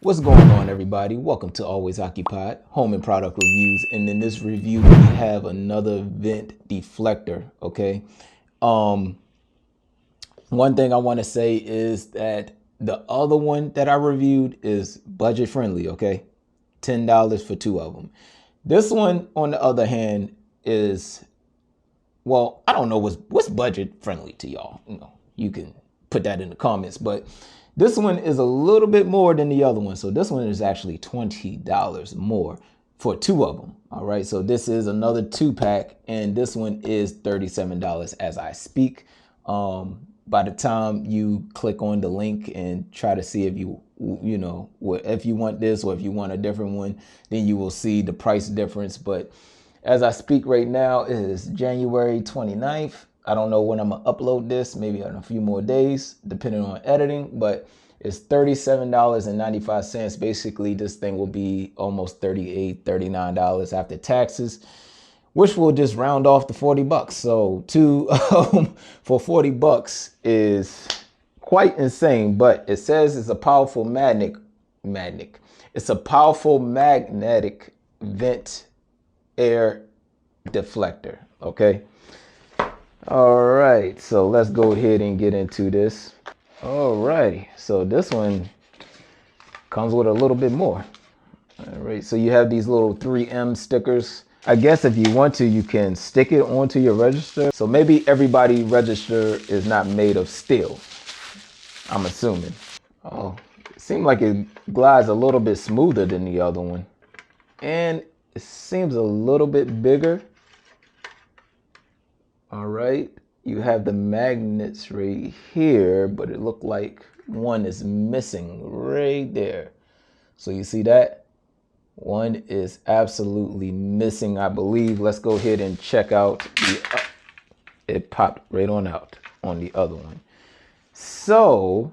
What's going on, everybody? Welcome to Always Occupied Home and Product Reviews. And in this review, we have another vent deflector. Okay. Um, One thing I want to say is that the other one that I reviewed is budget friendly. Okay, $10 for two of them. This one, on the other hand, is, well, I don't know what's budget friendly to y'all. You can put that in the comments, but this one is a little bit more than the other one. So this one is actually $20 more for two of them. All right, so this is another two pack, and this one is $37 as I speak. By the time you click on the link and try to see if if you want this or if you want a different one, then you will see the price difference. But as I speak right now, it is January 29th. I don't know when I'm gonna upload this, maybe in a few more days, depending on editing, but it's $37.95. Basically, this thing will be almost $38, $39 after taxes, which will just round off to 40 bucks. So two for 40 bucks is quite insane, but it says it's a powerful It's a powerful magnetic vent air deflector. Okay. All right, so let's go ahead and get into this. All right, so this one comes with a little bit more. All right, so you have these little 3M stickers. I guess if you want to, you can stick it onto your register. So maybe everybody register is not made of steel, I'm assuming. Oh, it seems like it glides a little bit smoother than the other one. And it seems a little bit bigger. All right, you have the magnets right here, but it looked like one is missing right there. So you see that? One is absolutely missing, I believe. Let's go ahead and check out it popped right on out on the other one. So,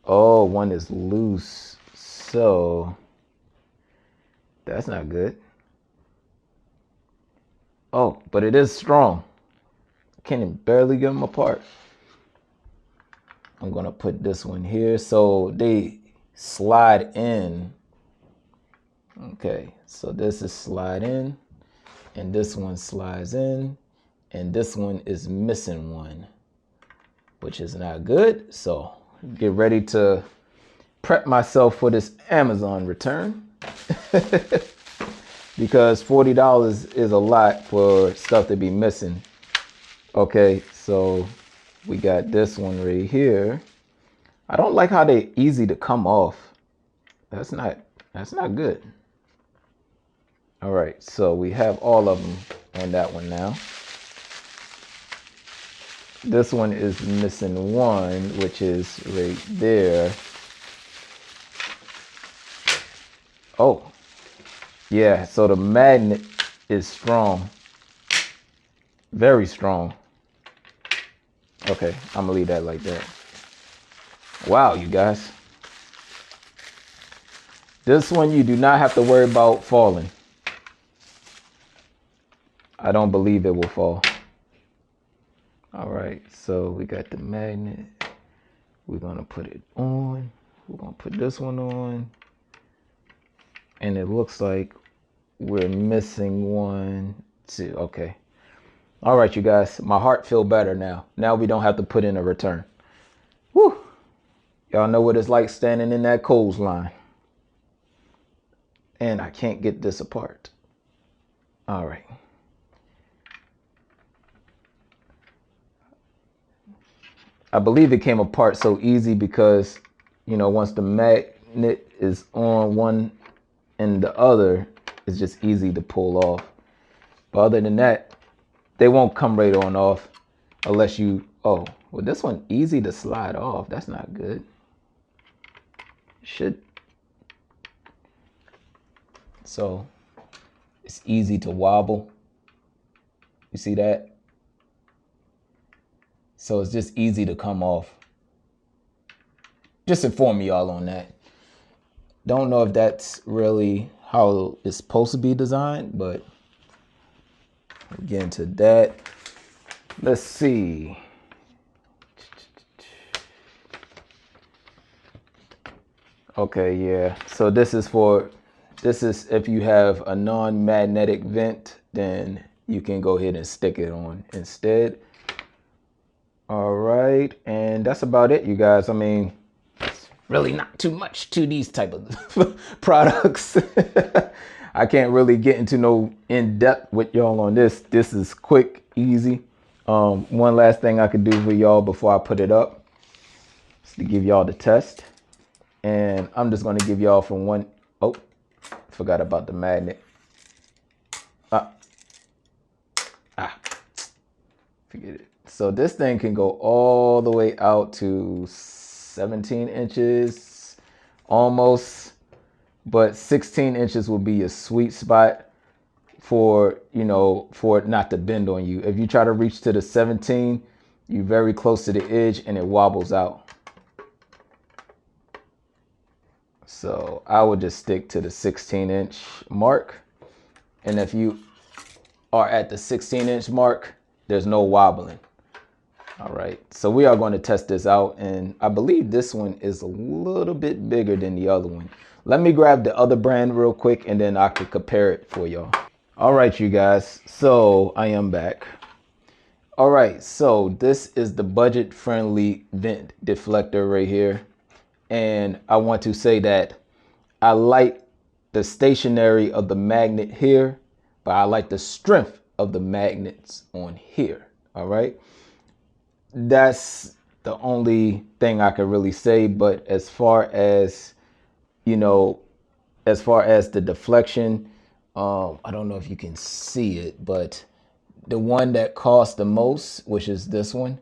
one is loose. So, that's not good. Oh, but it is strong. Can't even barely get them apart. I'm gonna put this one here. So they slide in. Okay, so this is slide in, and this one slides in, and this one is missing one, which is not good. So get ready to prep myself for this Amazon return. Because $40 is a lot for stuff to be missing. Okay, so we got this one right here. I don't like how they're easy to come off. That's not good. All right, so we have all of them on that one now. This one is missing one, which is right there. Oh, yeah, so the magnet is strong. Very strong. Okay, I'm gonna leave that like that. Wow, you guys. This one you do not have to worry about falling. I don't believe it will fall. All right, so we got the magnet. We're gonna put it on. We're gonna put this one on. And it looks like we're missing one, two. Okay. All right, you guys, my heart feel better now. Now we don't have to put in a return. Whew. Y'all know what it's like standing in that Kohl's line. And I can't get this apart. All right. I believe it came apart so easy because, once the magnet is on one and the other, it's just easy to pull off. But other than that, they won't come right on off unless you, well, this one easy to slide off. That's not good. So it's easy to wobble. You see that? So it's just easy to come off. Just inform y'all on that. Don't know if that's really how it's supposed to be designed, but we'll get into that. Let's see. Okay, yeah. So this is if you have a non-magnetic vent, then you can go ahead and stick it on instead. All right, and that's about it, you guys. I mean, really not too much to these type of products. I can't really get into no in-depth with y'all on this. This is quick, easy. One last thing I could do for y'all before I put it up is to give y'all the test. And I'm just going to give y'all from one. Oh, forgot about the magnet. Forget it. So this thing can go all the way out to 17 inches almost, but 16 inches will be a sweet spot for, you know, for it not to bend on you. If you try to reach to the 17, you're very close to the edge and it wobbles out. So I would just stick to the 16-inch mark. And if you are at the 16-inch mark, there's no wobbling. All right, so we are going to test this out, and I believe this one is a little bit bigger than the other one. Let me grab the other brand real quick, and then I can compare it for y'all. All right, you guys, so I am back. All right, so this is the budget-friendly vent deflector right here, and I want to say that I like the stationary of the magnet here, but I like the strength of the magnets on here. All right. That's the only thing I could really say. But as far as, you know, as far as the deflection, I don't know if you can see it, but the one that costs the most, which is this one,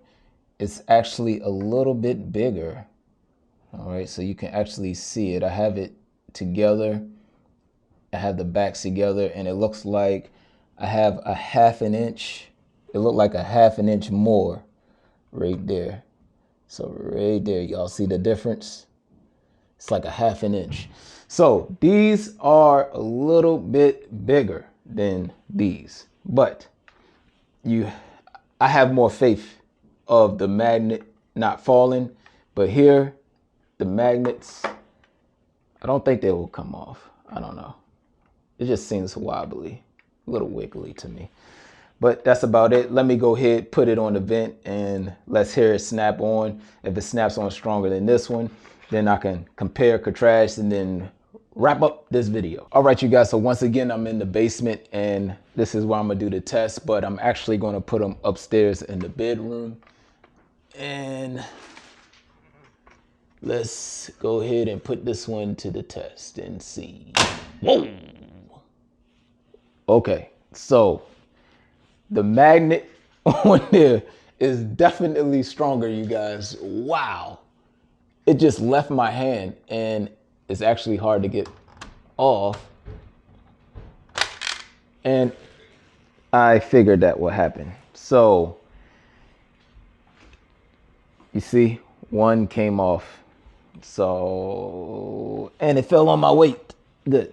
it's actually a little bit bigger. All right, so you can actually see it. I have it together. I have the backs together, and it looks like I have a half an inch. It looked like a half an inch more right there. So right there, y'all see the difference? It's like a half an inch. So these are a little bit bigger than these, but I have more faith of the magnet not falling, but here, the magnets, I don't think they will come off. I don't know. It just seems wobbly, a little wiggly to me. But that's about it. Let me go ahead, put it on the vent, and let's hear it snap on. If it snaps on stronger than this one, then I can compare, contrast, and then wrap up this video. All right, you guys, so once again, I'm in the basement, and this is where I'm gonna do the test, but I'm actually gonna put them upstairs in the bedroom. And let's go ahead and put this one to the test and see. Whoa! Okay, so the magnet on there is definitely stronger, you guys. Wow. It just left my hand, and it's actually hard to get off. And I figured that would happen. So, you see, one came off. So, and it fell on my weight. Good.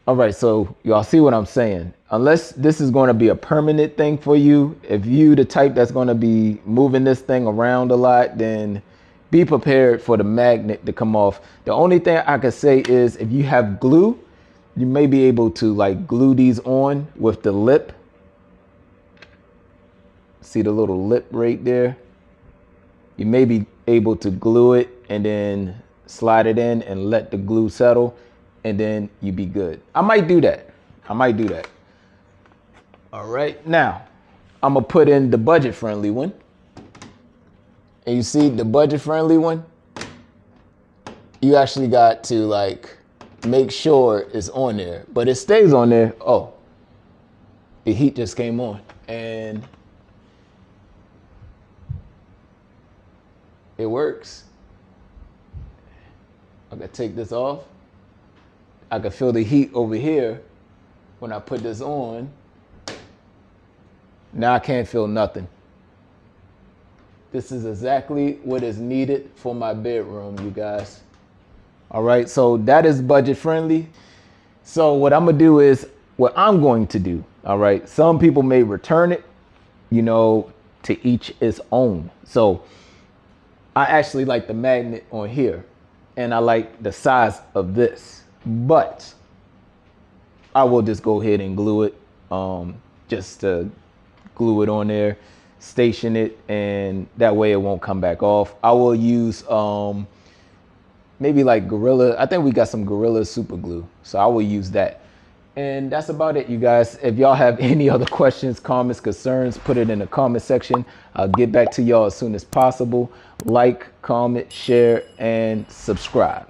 All right, so y'all see what I'm saying. Unless this is going to be a permanent thing for you, if you the type that's going to be moving this thing around a lot, then be prepared for the magnet to come off. The only thing I could say is if you have glue, you may be able to like glue these on with the lip. See the little lip right there? You may be able to glue it and then slide it in and let the glue settle, and then you be good. I might do that. All right, now I'm gonna put in the budget-friendly one. And you see the budget-friendly one, you actually got to like make sure it's on there, but it stays on there. Oh, the heat just came on, and it works. I can take this off. I can feel the heat over here when I put this on. Now I can't feel nothing. This is exactly what is needed for my bedroom, you guys. All right, so that is budget friendly. So what I'm gonna do is what I'm going to do. All right, some people may return it, you know, to each its own. So I actually like the magnet on here. and I like the size of this, but I will just go ahead and glue it, just to glue it on there, station it, and that way it won't come back off. I will use maybe like Gorilla. I think we got some Gorilla super glue, so I will use that. And that's about it, you guys. If y'all have any other questions, comments, concerns, put it in the comment section. I'll get back to y'all as soon as possible. Like, comment, share, and subscribe.